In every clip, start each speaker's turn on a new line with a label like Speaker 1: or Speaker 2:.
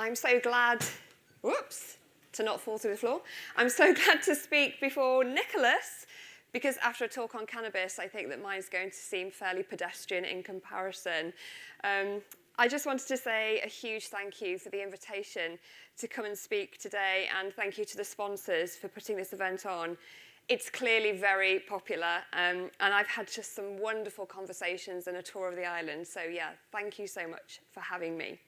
Speaker 1: I'm so glad, to not fall through the floor. I'm so glad to speak before Nicholas, because after a talk on cannabis, I think that mine's going to seem fairly pedestrian in comparison. I just wanted to say a huge thank you for the invitation to come and speak today, and thank you to the sponsors for putting this event on. It's clearly very popular, and I've had just some wonderful conversations and a tour of the island. So yeah, thank you so much for having me.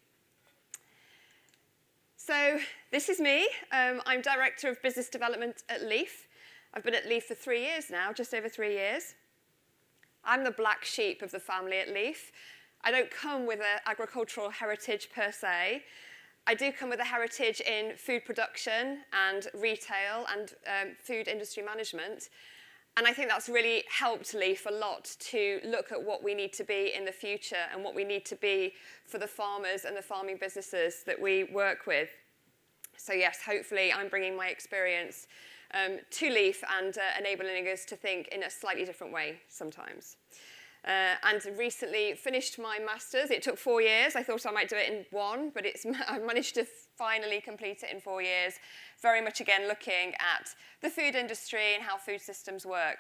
Speaker 1: So this is me. I'm Director of Business Development at Leaf. I've been at Leaf for 3 years now, just over 3 years. I'm the black sheep of the family at Leaf. I don't come with an agricultural heritage per se. I do come with a heritage in food production and retail and food industry management. And I think that's really helped Leaf a lot to look at what we need to be in the future and what we need to be for the farmers and the farming businesses that we work with. So yes, hopefully I'm bringing my experience to Leaf and enabling us to think in a slightly different way sometimes. And recently finished my master's. It took 4 years. I thought I might do it in one, but I managed to finally complete it in 4 years. Very much again looking at the food industry and how food systems work.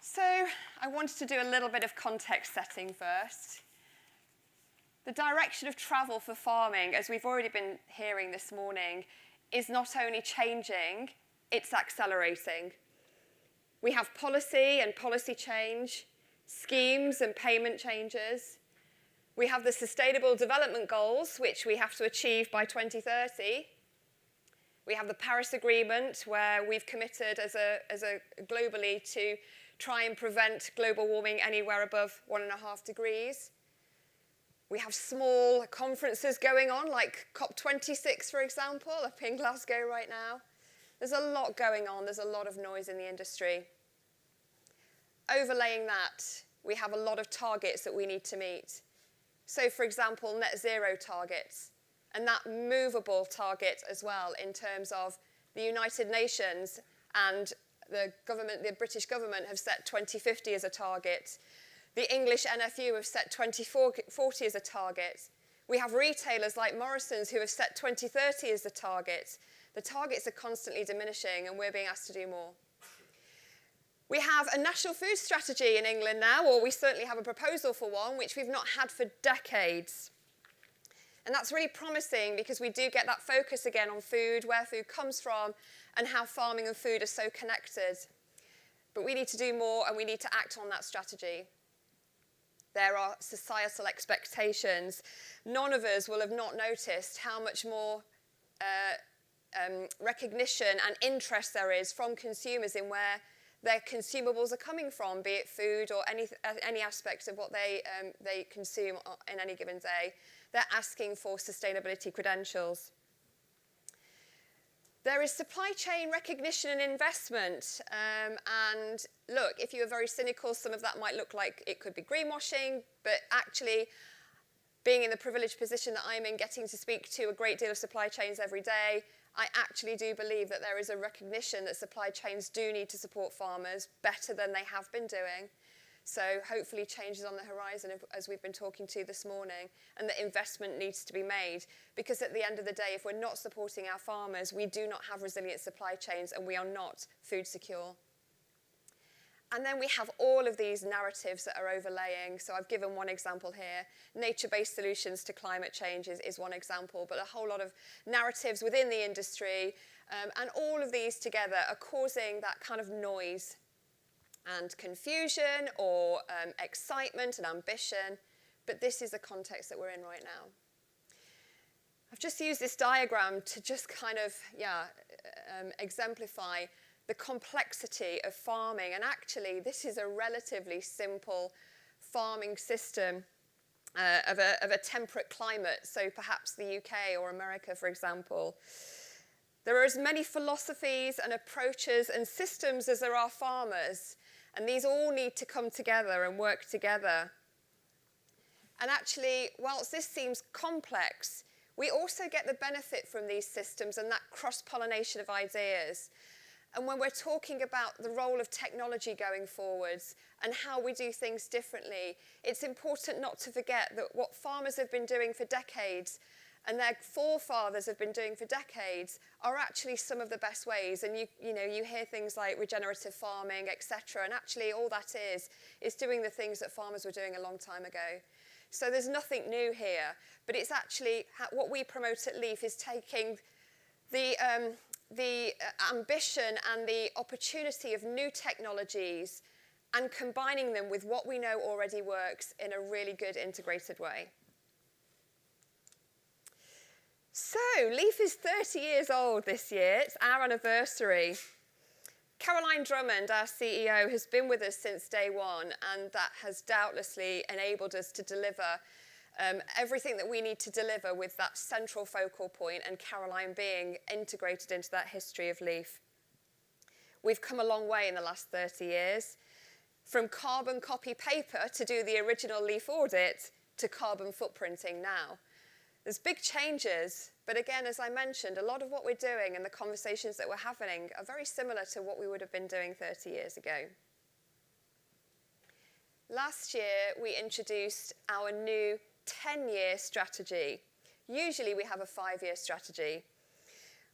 Speaker 1: So I wanted to do a little bit of context setting first. The direction of travel for farming, as we've already been hearing this morning, is not only changing, it's accelerating. We have policy and policy change, schemes and payment changes. We have the Sustainable Development Goals, which we have to achieve by 2030. We have the Paris Agreement, where we've committed as a globally to try and prevent global warming anywhere above 1.5 degrees. We have small conferences going on, like COP26, for example, up in Glasgow right now. There's a lot going on. There's a lot of noise in the industry. Overlaying that, we have a lot of targets that we need to meet. So, for example, net zero targets, and that movable target as well in terms of the United Nations and the British government have set 2050 as a target. The English NFU have set 2040 as a target. We have retailers like Morrison's who have set 2030 as the target. The targets are constantly diminishing, and we're being asked to do more. We have a national food strategy in England now, or we certainly have a proposal for one, which we've not had for decades. And that's really promising because we do get that focus again on food, where food comes from, and how farming and food are so connected. But we need to do more, and we need to act on that strategy. There are societal expectations. None of us will have not noticed how much more recognition and interest there is from consumers in where their consumables are coming from, be it food or any aspect of what they consume in any given day. They're asking for sustainability credentials. There is supply chain recognition and investment. And look, if you are very cynical, some of that might look like it could be greenwashing, but actually, being in the privileged position that I'm in, getting to speak to a great deal of supply chains every day, I actually do believe that there is a recognition that supply chains do need to support farmers better than they have been doing. So hopefully change is on the horizon, as we've been talking to this morning, and that investment needs to be made. Because at the end of the day, if we're not supporting our farmers, we do not have resilient supply chains, and we are not food secure. And then we have all of these narratives that are overlaying. So I've given one example here. Nature-based solutions to climate change is one example, but a whole lot of narratives within the industry. And all of these together are causing that kind of noise and confusion or excitement and ambition. But this is the context that we're in right now. I've just used this diagram to just kind of, exemplify the complexity of farming. And actually, this is a relatively simple farming system of a temperate climate. So perhaps the UK or America, for example. There are as many philosophies and approaches and systems as there are farmers. And these all need to come together and work together. And actually, whilst this seems complex, we also get the benefit from these systems and that cross-pollination of ideas. And when we're talking about the role of technology going forwards and how we do things differently, it's important not to forget that what farmers have been doing for decades and their forefathers have been doing for decades are actually some of the best ways. And you hear things like regenerative farming, etc. And actually all that is doing the things that farmers were doing a long time ago. So there's nothing new here, but it's actually what we promote at Leaf is taking the ambition and the opportunity of new technologies and combining them with what we know already works in a really good integrated way. So, Leaf is 30 years old this year. It's our anniversary. Caroline Drummond, our CEO, has been with us since day one, and that has doubtlessly enabled us to deliver everything that we need to deliver with that central focal point, and Caroline being integrated into that history of Leaf. We've come a long way in the last 30 years, from carbon copy paper to do the original Leaf audit to carbon footprinting now. There's big changes, but again, as I mentioned, a lot of what we're doing and the conversations that we're having are very similar to what we would have been doing 30 years ago. Last year, we introduced our new 10-year strategy. Usually we have a 5-year strategy.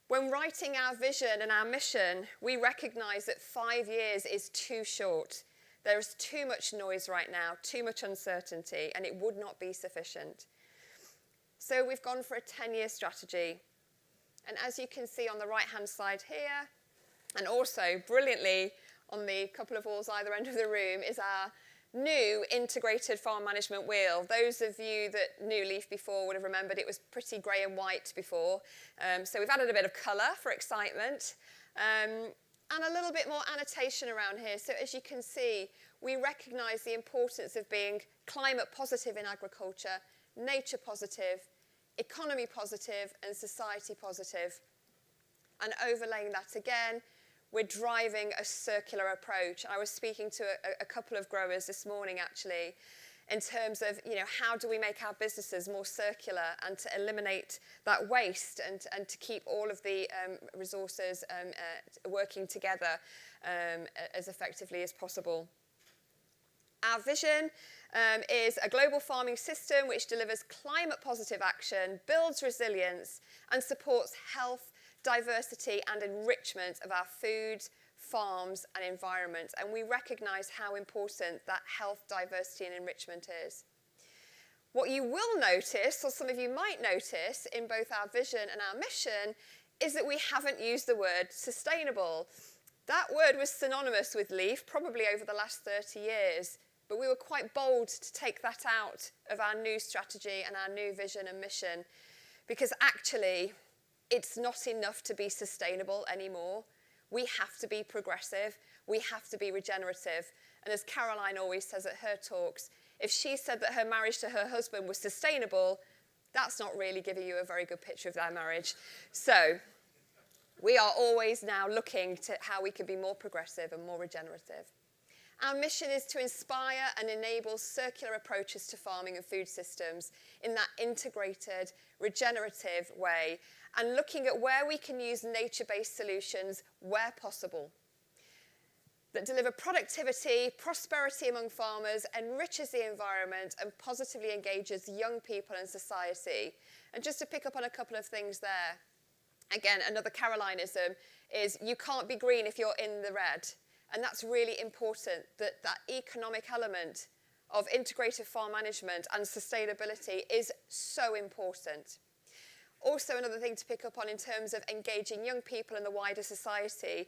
Speaker 1: When writing our vision and our mission, we recognize that 5 years is too short. There is too much noise right now, too much uncertainty, and it would not be sufficient. So we've gone for a 10-year strategy. And as you can see on the right-hand side here, and also brilliantly on the couple of walls either end of the room, is our new integrated farm management wheel. Those of you that knew Leaf before would have remembered it was pretty grey and white before. So we've added a bit of colour for excitement. And a little bit more annotation around here. So as you can see, we recognise the importance of being climate positive in agriculture, nature positive, economy positive, and society positive. And overlaying that again, we're driving a circular approach. I was speaking to a couple of growers this morning, actually, in terms of, how do we make our businesses more circular and to eliminate that waste and to keep all of the resources working together as effectively as possible. Our vision is a global farming system which delivers climate-positive action, builds resilience, and supports health, diversity, and enrichment of our food, farms, and environment. And we recognise how important that health, diversity, and enrichment is. What you will notice, or some of you might notice, in both our vision and our mission, is that we haven't used the word sustainable. That word was synonymous with Leaf probably over the last 30 years. But we were quite bold to take that out of our new strategy and our new vision and mission, because actually it's not enough to be sustainable anymore. We have to be progressive. We have to be regenerative. And as Caroline always says at her talks, if she said that her marriage to her husband was sustainable, that's not really giving you a very good picture of their marriage. So we are always now looking to how we can be more progressive and more regenerative. Our mission is to inspire and enable circular approaches to farming and food systems in that integrated, regenerative way, and looking at where we can use nature-based solutions where possible that deliver productivity, prosperity among farmers, enriches the environment, and positively engages young people and society. And just to pick up on a couple of things there, again, another Carolinism is you can't be green if you're in the red. And that's really important, that economic element of integrated farm management and sustainability is so important. Also, another thing to pick up on in terms of engaging young people in the wider society,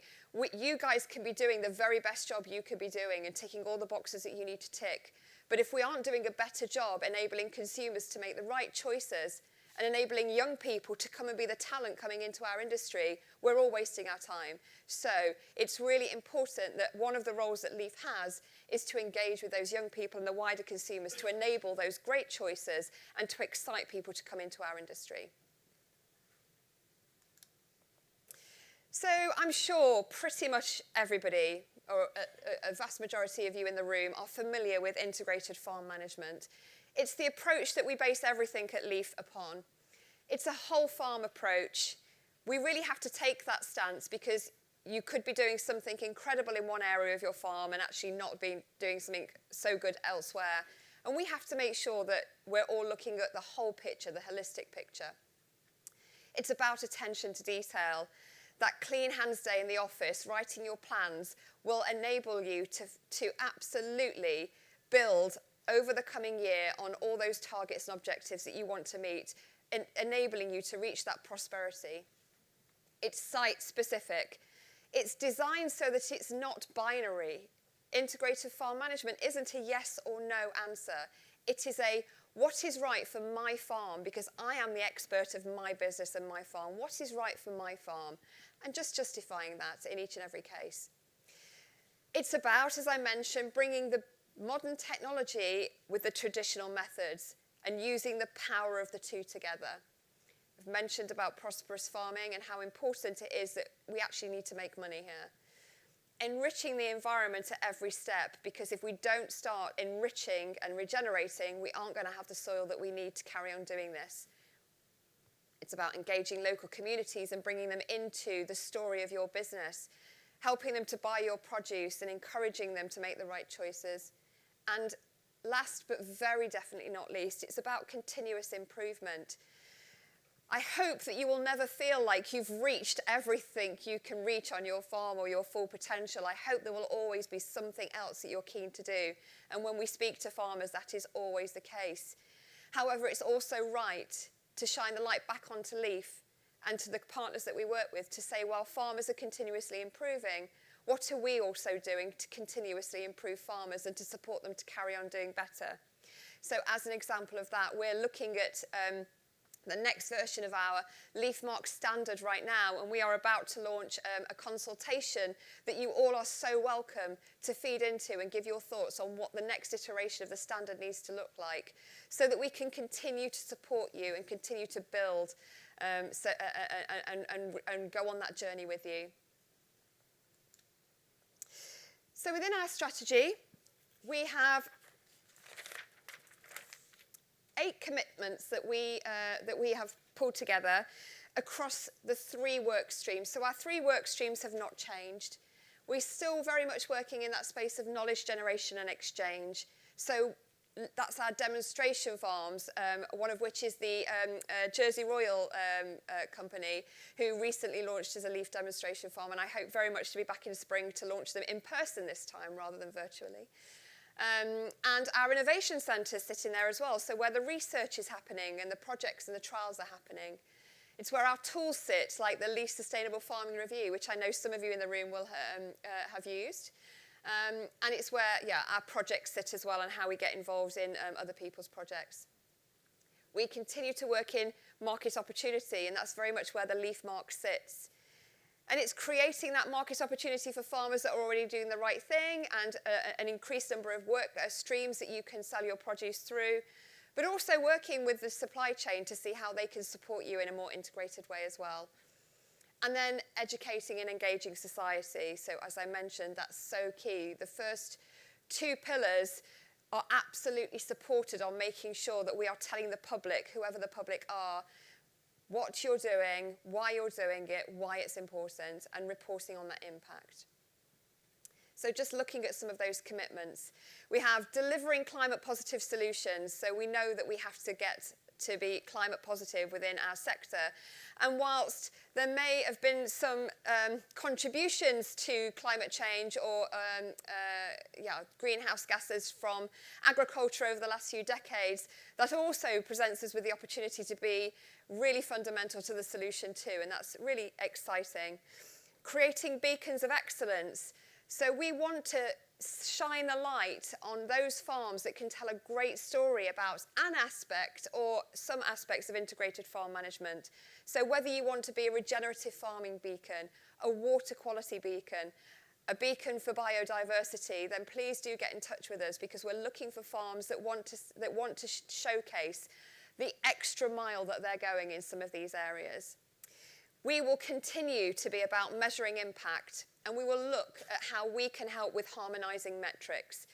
Speaker 1: you guys can be doing the very best job you could be doing and ticking all the boxes that you need to tick. But if we aren't doing a better job enabling consumers to make the right choices and enabling young people to come and be the talent coming into our industry, we're all wasting our time. So it's really important that one of the roles that Leaf has is to engage with those young people and the wider consumers to enable those great choices and to excite people to come into our industry. So I'm sure pretty much everybody, or a vast majority of you in the room, are familiar with integrated farm management. It's the approach that we base everything at Leaf upon. It's a whole farm approach. We really have to take that stance because you could be doing something incredible in one area of your farm and actually not be doing something so good elsewhere. And we have to make sure that we're all looking at the whole picture, the holistic picture. It's about attention to detail. That clean hands day in the office, writing your plans, will enable you to absolutely build over the coming year on all those targets and objectives that you want to meet, enabling you to reach that prosperity. It's site specific. It's designed so that it's not binary. Integrated farm management isn't a yes or no answer. It is a what is right for my farm, because I am the expert of my business and my farm. What is right for my farm? And just justifying that in each and every case. It's about, as I mentioned, bringing the modern technology with the traditional methods and using the power of the two together. I've mentioned about prosperous farming and how important it is that we actually need to make money here. Enriching the environment at every step, because if we don't start enriching and regenerating, we aren't going to have the soil that we need to carry on doing this. It's about engaging local communities and bringing them into the story of your business, helping them to buy your produce and encouraging them to make the right choices. And last but very definitely not least, it's about continuous improvement. I hope that you will never feel like you've reached everything you can reach on your farm or your full potential. I hope there will always be something else that you're keen to do. And when we speak to farmers, that is always the case. However, it's also right to shine the light back onto Leaf and to the partners that we work with to say, while farmers are continuously improving, what are we also doing to continuously improve farmers and to support them to carry on doing better? So as an example of that, we're looking at the next version of our LeafMark standard right now, and we are about to launch a consultation that you all are so welcome to feed into and give your thoughts on what the next iteration of the standard needs to look like, so that we can continue to support you and continue to build and go on that journey with you. So within our strategy, we have 8 commitments that we have pulled together across the 3 work streams. So our 3 work streams have not changed. We're still very much working in that space of knowledge generation and exchange. So that's our demonstration farms, one of which is the Jersey Royal company, who recently launched as a leaf demonstration farm, and I hope very much to be back in spring to launch them in person this time rather than virtually. And our innovation centres sit in there as well, so where the research is happening and the projects and the trials are happening. It's where our tools sit, like the Leaf Sustainable Farming Review, which I know some of you in the room will have used. And it's where, our projects sit as well and how we get involved in other people's projects. We continue to work in market opportunity, and that's very much where the LeafMark sits. And it's creating that market opportunity for farmers that are already doing the right thing, and an increased number of work streams that you can sell your produce through, but also working with the supply chain to see how they can support you in a more integrated way as well. And then educating and engaging society. So as I mentioned, that's so key. The first 2 pillars are absolutely supported on making sure that we are telling the public, whoever the public are, what you're doing, why you're doing it, why it's important, and reporting on that impact. So just looking at some of those commitments. We have delivering climate positive solutions. So we know that we have to get to be climate positive within our sector. And whilst there may have been some contributions to climate change or greenhouse gases from agriculture over the last few decades, that also presents us with the opportunity to be really fundamental to the solution too, and that's really exciting. Creating beacons of excellence. So we want to shine the light on those farms that can tell a great story about an aspect or some aspects of integrated farm management. So whether you want to be a regenerative farming beacon, a water quality beacon, a beacon for biodiversity, then please do get in touch with us, because we're looking for farms that want to showcase the extra mile that they're going in some of these areas. We will continue to be about measuring impact, and we will look at how we can help with harmonising metrics.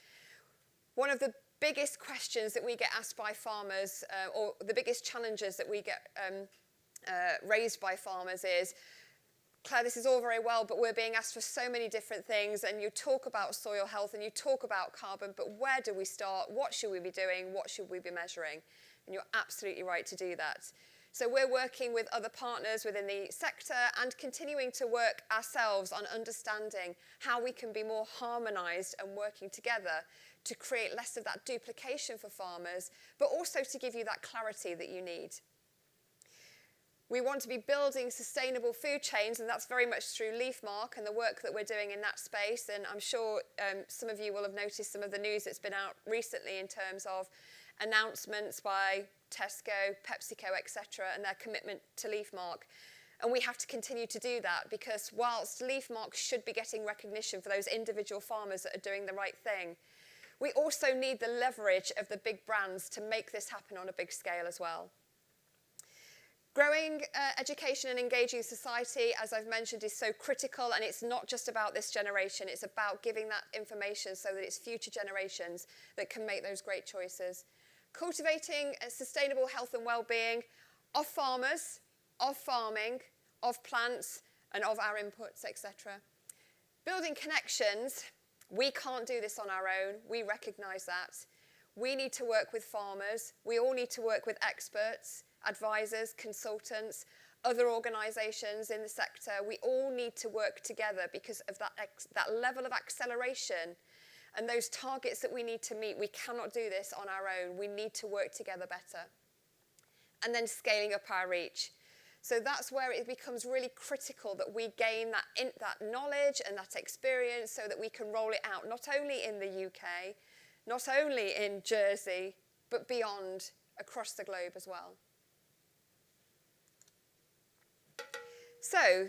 Speaker 1: One of the biggest questions that we get asked by farmers, or the biggest challenges that we get raised by farmers is, Claire, this is all very well, but we're being asked for so many different things, and you talk about soil health and you talk about carbon, but where do we start? What should we be doing? What should we be measuring? And you're absolutely right to do that. So we're working with other partners within the sector and continuing to work ourselves on understanding how we can be more harmonised and working together to create less of that duplication for farmers, but also to give you that clarity that you need. We want to be building sustainable food chains, and that's very much through LeafMark and the work that we're doing in that space. And I'm sure some of you will have noticed some of the news that's been out recently in terms of announcements by Tesco, PepsiCo, etc., and their commitment to LeafMark. And we have to continue to do that, because whilst LeafMark should be getting recognition for those individual farmers that are doing the right thing, we also need the leverage of the big brands to make this happen on a big scale as well. Growing education and engaging society, as I've mentioned, is so critical, and it's not just about this generation, it's about giving that information so that it's future generations that can make those great choices. Cultivating a sustainable health and well-being of farmers, of farming, of plants, and of our inputs, etc. Building connections, we can't do this on our own, we recognise that. We need to work with farmers, we all need to work with experts, advisors, consultants, other organisations in the sector. We all need to work together because of that level of acceleration and those targets that we need to meet. We cannot do this on our own. We need to work together better. And then scaling up our reach. So that's where it becomes really critical that we gain that knowledge and that experience so that we can roll it out, not only in the UK, not only in Jersey, but beyond, across the globe as well. So,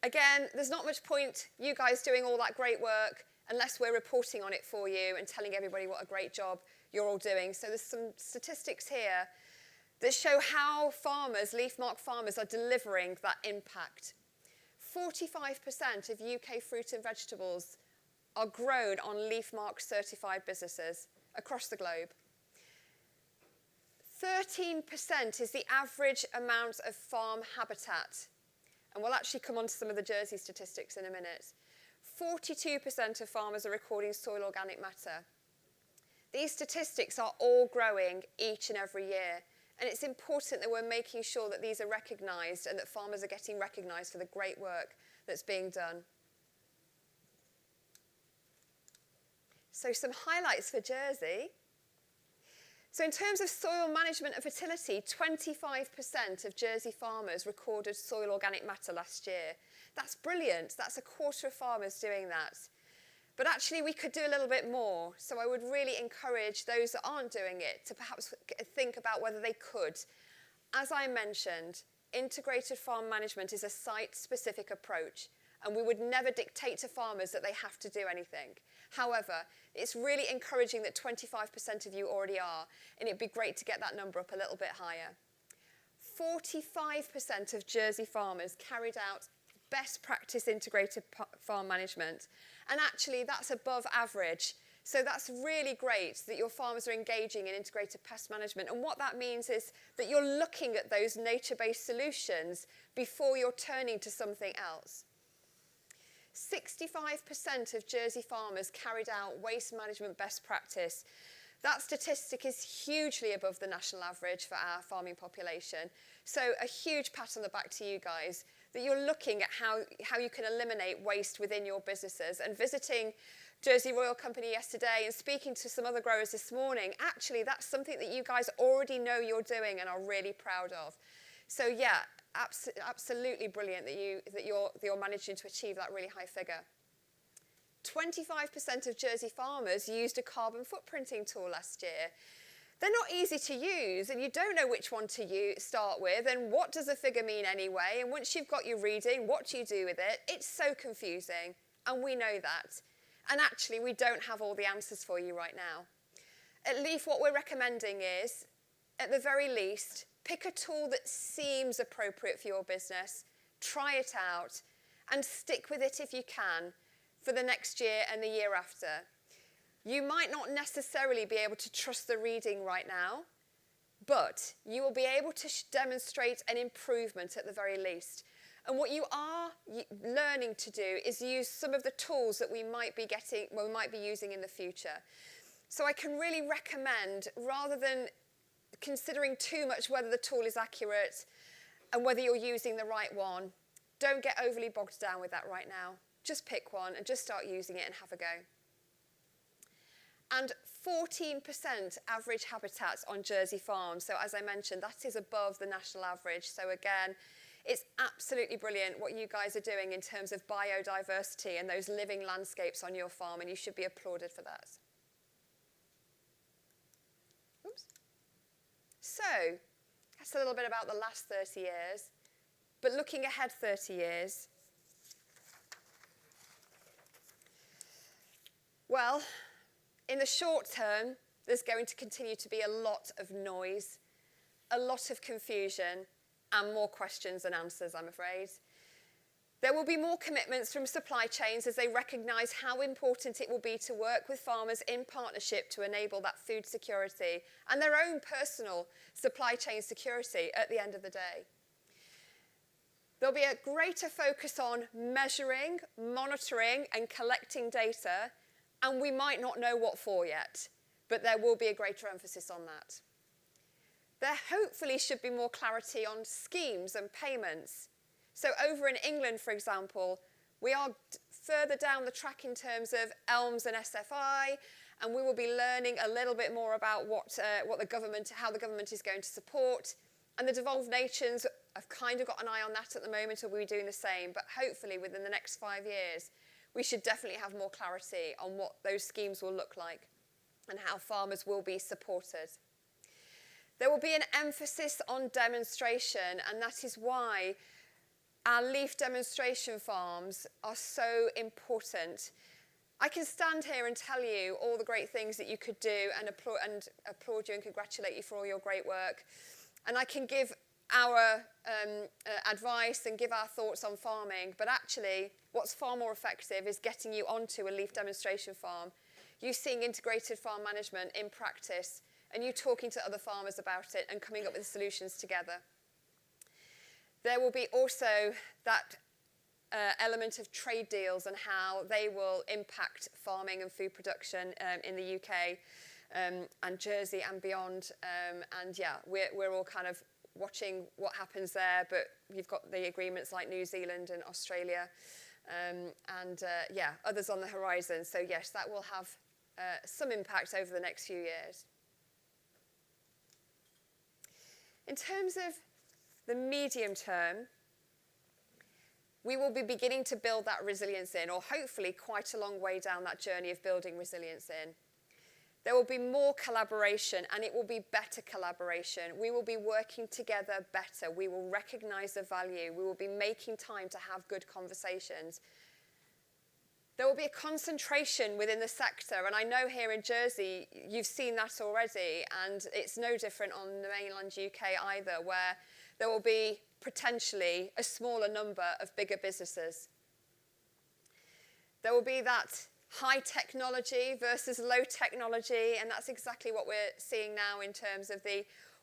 Speaker 1: again, there's not much point you guys doing all that great work unless we're reporting on it for you and telling everybody what a great job you're all doing. So there's some statistics here that show how farmers, LeafMark farmers, are delivering that impact. 45% of UK fruit and vegetables are grown on LeafMark certified businesses across the globe. 13% is the average amount of farm habitat. And we'll actually come on to some of the Jersey statistics in a minute. 42% of farmers are recording soil organic matter. These statistics are all growing each and every year. And it's important that we're making sure that these are recognised and that farmers are getting recognised for the great work that's being done. So some highlights for Jersey. So in terms of soil management and fertility, 25% of Jersey farmers recorded soil organic matter last year. That's brilliant. That's a quarter of farmers doing that. But actually we could do a little bit more. So I would really encourage those that aren't doing it to perhaps think about whether they could. As I mentioned, integrated farm management is a site-specific approach, and we would never dictate to farmers that they have to do anything. However, it's really encouraging that 25% of you already are, and it'd be great to get that number up a little bit higher. 45% of Jersey farmers carried out best practice integrated farm management, and actually that's above average. So that's really great that your farmers are engaging in integrated pest management, and what that means is that you're looking at those nature-based solutions before you're turning to something else. 65% of Jersey farmers carried out waste management best practice. That statistic is hugely above the national average for our farming population. So a huge pat on the back to you guys, that you're looking at how you can eliminate waste within your businesses. And visiting Jersey Royal Company yesterday and speaking to some other growers this morning, actually that's something that you guys already know you're doing and are really proud of. So yeah, absolutely brilliant that you're managing to achieve that really high figure. 25% of Jersey farmers used a carbon footprinting tool last year. They're not easy to use, and you don't know which one to start with, and what does the figure mean anyway, and once you've got your reading, what do you do with it? It's so confusing, and we know that. And actually, we don't have all the answers for you right now. At Leaf, what we're recommending is, at the very least, pick a tool that seems appropriate for your business, try it out, and stick with it if you can for the next year and the year after. You might not necessarily be able to trust the reading right now, but you will be able to demonstrate an improvement at the very least. And what you are learning to do is use some of the tools that we might be using in the future. So I can really recommend, rather than considering too much whether the tool is accurate and whether you're using the right one, don't get overly bogged down with that right now. Just pick one and just start using it and have a go. And 14% average habitats on Jersey farms. So as I mentioned, that is above the national average. So again, it's absolutely brilliant what you guys are doing in terms of biodiversity and those living landscapes on your farm, and you should be applauded for that. Oops. So that's a little bit about the last 30 years. But looking ahead 30 years, well, in the short term, there's going to continue to be a lot of noise, a lot of confusion, and more questions than answers, I'm afraid. There will be more commitments from supply chains as they recognise how important it will be to work with farmers in partnership to enable that food security and their own personal supply chain security at the end of the day. There'll be a greater focus on measuring, monitoring, and collecting data, and we might not know what for yet, but there will be a greater emphasis on that. There hopefully should be more clarity on schemes and payments. So over in England, for example, we are further down the track in terms of ELMS and SFI, and we will be learning a little bit more about how the government is going to support. And the devolved nations have kind of got an eye on that at the moment, or we'll be doing the same. But hopefully within the next 5 years, we should definitely have more clarity on what those schemes will look like and how farmers will be supported. There will be an emphasis on demonstration, and that is why our leaf demonstration farms are so important. I can stand here and tell you all the great things that you could do and applaud you and congratulate you for all your great work. And I can give our advice and give our thoughts on farming, but actually what's far more effective is getting you onto a leaf demonstration farm, you seeing integrated farm management in practice, and you talking to other farmers about it and coming up with solutions together. There will be also that element of trade deals and how they will impact farming and food production in the UK and Jersey and beyond. And yeah, we're all kind of watching what happens there, but you've got the agreements like New Zealand and Australia, and others on the horizon. So yes, that will have some impact over the next few years. In terms of the medium term, we will be beginning to build that resilience in, or hopefully quite a long way down that journey of building resilience in. There will be more collaboration, and it will be better collaboration. We will be working together better. We will recognise the value. We will be making time to have good conversations. There will be a concentration within the sector, and I know here in Jersey you've seen that already, and it's no different on the mainland UK either, where there will be potentially a smaller number of bigger businesses. There will be that high technology versus low technology, and that's exactly what we're seeing now in terms of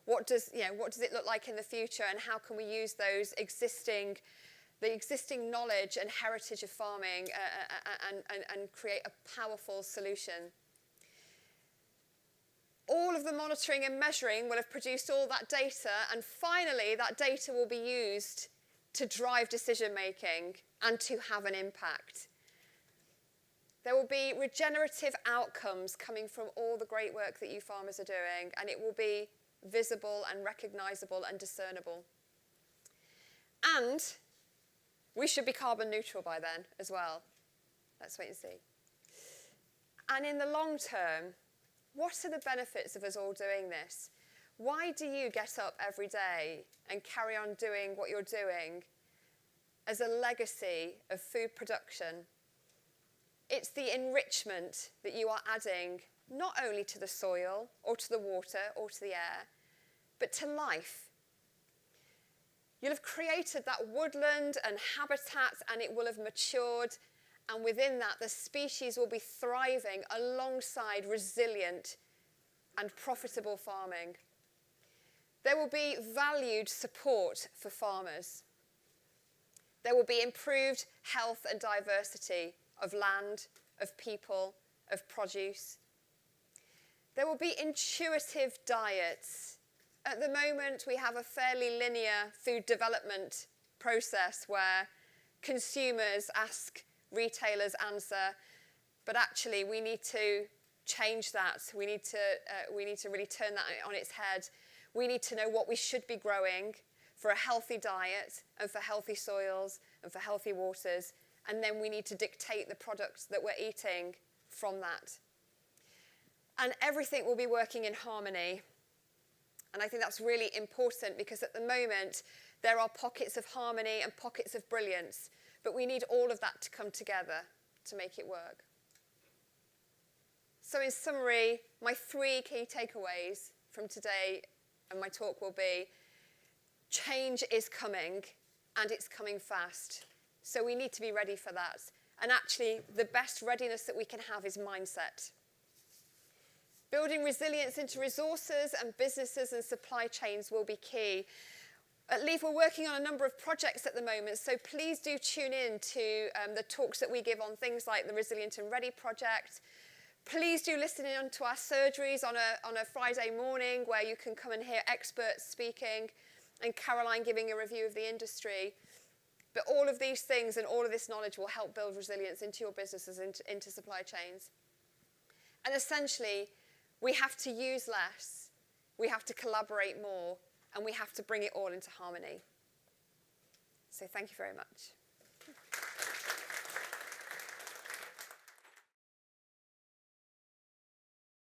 Speaker 1: what does it look like in the future, and how can we use those existing knowledge and heritage of farming and create a powerful solution. All of the monitoring and measuring will have produced all that data, and finally that data will be used to drive decision making and to have an impact. There will be regenerative outcomes coming from all the great work that you farmers are doing, and it will be visible and recognisable and discernible. And we should be carbon neutral by then as well. Let's wait and see. And in the long term, what are the benefits of us all doing this? Why do you get up every day and carry on doing what you're doing as a legacy of food production? It's the enrichment that you are adding not only to the soil or to the water or to the air, but to life. You'll have created that woodland and habitat, and it will have matured, and within that the species will be thriving alongside resilient and profitable farming. There will be valued support for farmers. There will be improved health and diversity of land, of people, of produce. There will be intuitive diets. At the moment, we have a fairly linear food development process where consumers ask, retailers answer, but actually we need to change that. We need to really turn that on its head. We need to know what we should be growing for a healthy diet and for healthy soils and for healthy waters, and then we need to dictate the products that we're eating from that. And everything will be working in harmony. And I think that's really important because at the moment there are pockets of harmony and pockets of brilliance, but we need all of that to come together to make it work. So in summary, my 3 key takeaways from today and my talk will be: change is coming, and it's coming fast. So we need to be ready for that. And actually, the best readiness that we can have is mindset. Building resilience into resources and businesses and supply chains will be key. At Leaf, we're working on a number of projects at the moment, so please do tune in to the talks that we give on things like the Resilient and Ready project. Please do listen in to our surgeries on a Friday morning where you can come and hear experts speaking and Caroline giving a review of the industry. But all of these things and all of this knowledge will help build resilience into your businesses, into supply chains. And essentially, we have to use less, we have to collaborate more, and we have to bring it all into harmony. So thank you very much.